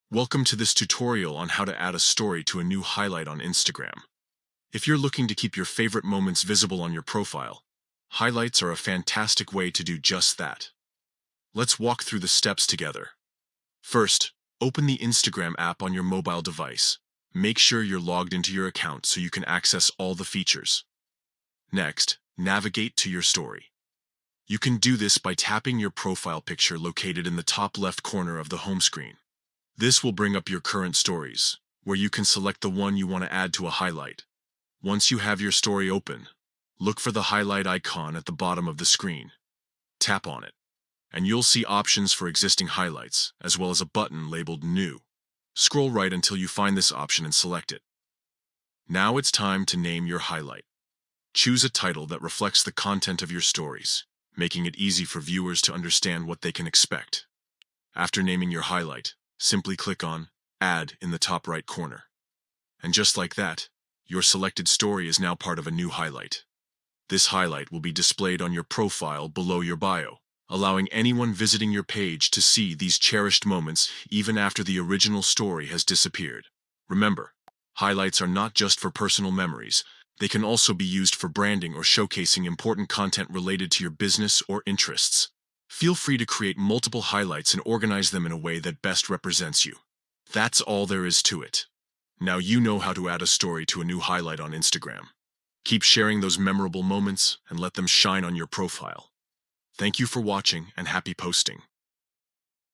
Welcome to this tutorial on how to add a story to a new highlight on Instagram. If you're looking to keep your favorite moments visible on your profile, highlights are a fantastic way to do just that. Let's walk through the steps together. First, open the Instagram app on your mobile device. Make sure you're logged into your account so you can access all the features. Next, navigate to your story. You can do this by tapping your profile picture located in the top left corner of the home screen. This will bring up your current stories, where you can select the one you want to add to a highlight. Once you have your story open, look for the highlight icon at the bottom of the screen. Tap on it, and you'll see options for existing highlights, as well as a button labeled New. Scroll right until you find this option and select it. Now it's time to name your highlight. Choose a title that reflects the content of your stories, making it easy for viewers to understand what they can expect. After naming your highlight, simply click on Add in the top right corner. And just like that, your selected story is now part of a new highlight. This highlight will be displayed on your profile below your bio, allowing anyone visiting your page to see these cherished moments even after the original story has disappeared. Remember, highlights are not just for personal memories. They can also be used for branding or showcasing important content related to your business or interests. Feel free to create multiple highlights and organize them in a way that best represents you. That's all there is to it. Now you know how to add a story to a new highlight on Instagram. Keep sharing those memorable moments and let them shine on your profile. Thank you for watching and happy posting.